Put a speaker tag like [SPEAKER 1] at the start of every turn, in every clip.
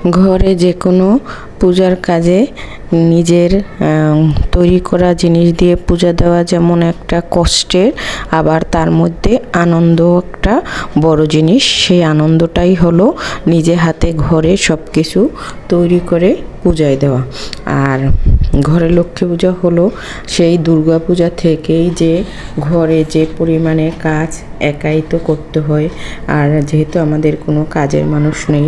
[SPEAKER 1] ঘরে যে কোনো পূজার কাজে নিজের তৈরি করা জিনিস দিয়ে পূজা দেওয়া যেমন একটা কষ্টের, আবার তার মধ্যে আনন্দ একটা বড় জিনিস। সেই আনন্দটাই হলো নিজে হাতে ঘরে সব কিছু তৈরি করে পূজায় দেওয়া। আর ঘরে লক্ষ্মী পূজা হলো সেই দুর্গা পূজা থেকেই যে ঘরে যে পরিমাণে কাজ একাই তো করতে হয়। আর যেহেতু আমাদের কোনো কাজের মানুষ নেই,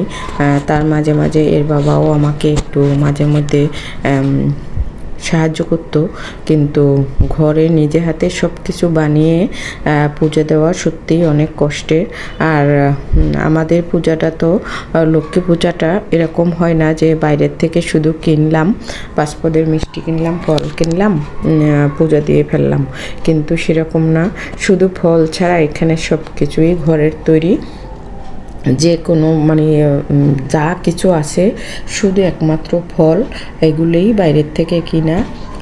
[SPEAKER 1] তার মাঝে মাঝে এর বাবাও আমাকে একটু মাঝে মধ্যে সাহায্য করতো, কিন্তু ঘরে নিজে হাতে সব কিছু বানিয়ে পূজা দেওয়া সত্যিই অনেক কষ্টের। আর আমাদের পূজাটা তো লক্ষ্মী পূজাটা এরকম হয় না যে বাইরের থেকে শুধু কিনলাম, পাঁচপদের মিষ্টি কিনলাম, ফল কিনলাম, পূজা দিয়ে ফেললাম, কিন্তু সেরকম না। শুধু ফল ছাড়া এখানে সব কিছুই ঘরের তৈরি। যে কোনো মানে যা কিছু আছে শুধু একমাত্র ফল, এগুলোই বাইরের থেকে কিনা,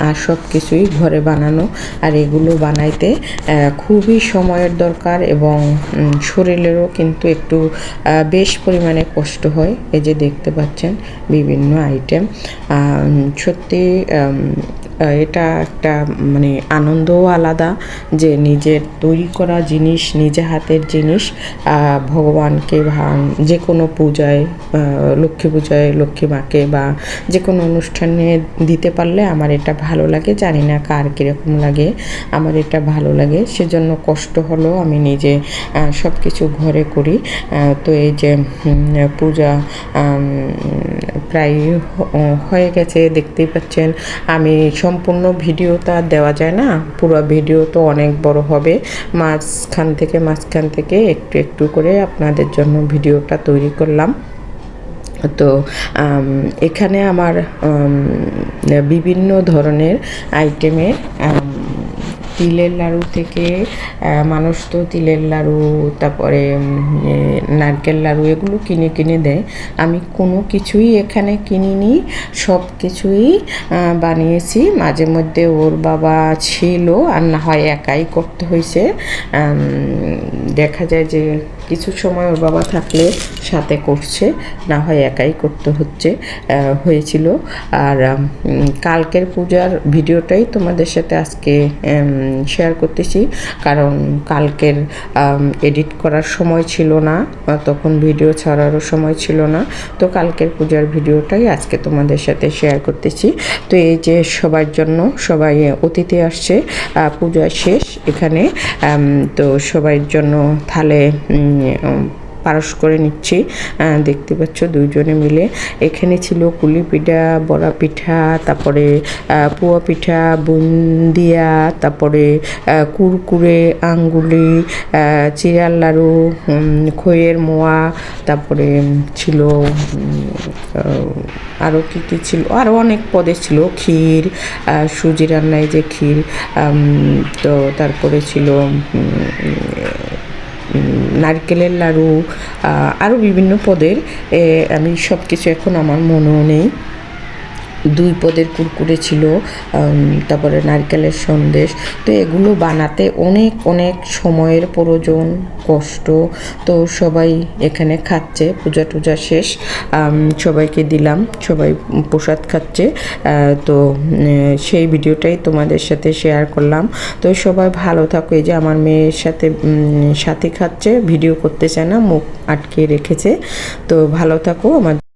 [SPEAKER 1] আর সব কিছুই ঘরে বানানো। আর এগুলো বানাইতে খুবই সময়ের দরকার এবং শরীরেরও কিন্তু একটু বেশ পরিমাণে কষ্ট হয়। এই যে দেখতে পাচ্ছেন বিভিন্ন আইটেম, সত্যি এটা একটা মানে আনন্দও আলাদা যে নিজের তৈরি করা জিনিস, নিজে হাতের জিনিস ভগবানকে যে কোনো পূজায়, লক্ষ্মী পূজায় লক্ষ্মী মাকে বা যে কোনো অনুষ্ঠানে দিতে পারলে আমার এটা ভালো লাগে। জানি না কার কীরকম লাগে, আমার এটা ভালো লাগে। সেজন্য কষ্ট হলো আমি নিজে সব কিছু ঘরে করি। তো এই যে পূজা প্রায় হয়ে গেছে, দেখতেই পাচ্ছেন। আমি সম্পূর্ণ ভিডিওটা দেওয়া যায় না, পুরো ভিডিও তো অনেক বড় হবে। মাঝখান থেকে একটু একটু করে আপনাদের জন্য ভিডিওটা তৈরি করলাম। তো এখানে আমার বিভিন্ন ধরনের আইটেমের তিলের লাড়ু থেকে, মানুষ তো তিলের লাড়ু, তারপরে নারকেল লাড়ু এগুলো কিনে কিনে দেয়। আমি কোনো কিছুই এখানে কিনিনি, সব কিছুই বানিয়েছি। মাঝে মধ্যে ওর বাবা ছিল, আর না হয় একাই করতে হয়েছে। দেখা যায় যে কিছু সময় ওর বাবা থাকলে সাথে করছে, না হয় একাই করতে হয়েছিল। আর কালকের পূজার ভিডিওটাই তোমাদের সাথে আজকে শেয়ার করতেছি, কারণ কালকের এডিট করার সময় ছিল না, তখন ভিডিও ছাড়ারও সময় ছিল না। তো কালকের পূজার ভিডিওটাই আজকে তোমাদের সাথে শেয়ার করতেছি। তো এই যে সবার জন্য, সবাই অতিথি আসছে, পূজা শেষ এখানে। তো সবার জন্য থালে পারস করে নিচ্ছি, দেখতে পাচ্ছ দুইজনে মিলে। এখানে ছিল কুলি পিঠা, বড়া পিঠা, তারপরে পুয়া পিঠা, বুন্দিয়া, তারপরে কুরকুরে, আঙ্গুলি, চিড়ার লাড়ু, খইয়ের মোয়া, তারপরে ছিল আরও কী কী ছিল, আরও অনেক পদে ছিল, ক্ষীর, সুজি রান্নায় যে ক্ষীর, তো তারপরে ছিল নারকেলের লাড়ু, আরও বিভিন্ন পদের। আমি সব কিছু এখন আমার মনেও নেই। 2 পদের কুরকুরে ছিল, তারপরে নারকেলের সন্দেশ। তো এগুলো বানাতে অনেক অনেক সময়ের প্রয়োজন, কষ্ট। তো সবাই এখানে খাচ্ছে, পূজা টুজা শেষ, সবাইকে দিলাম, সবাই প্রসাদ খাচ্ছে। তো সেই ভিডিওটাই তোমাদের সাথে শেয়ার করলাম। তো সবাই ভালো থাকো। এই যে আমার মেয়ের সাথে খাচ্ছে, ভিডিও করতে চায় না, মুখ আটকে রেখেছে। তো ভালো থাকো। আমার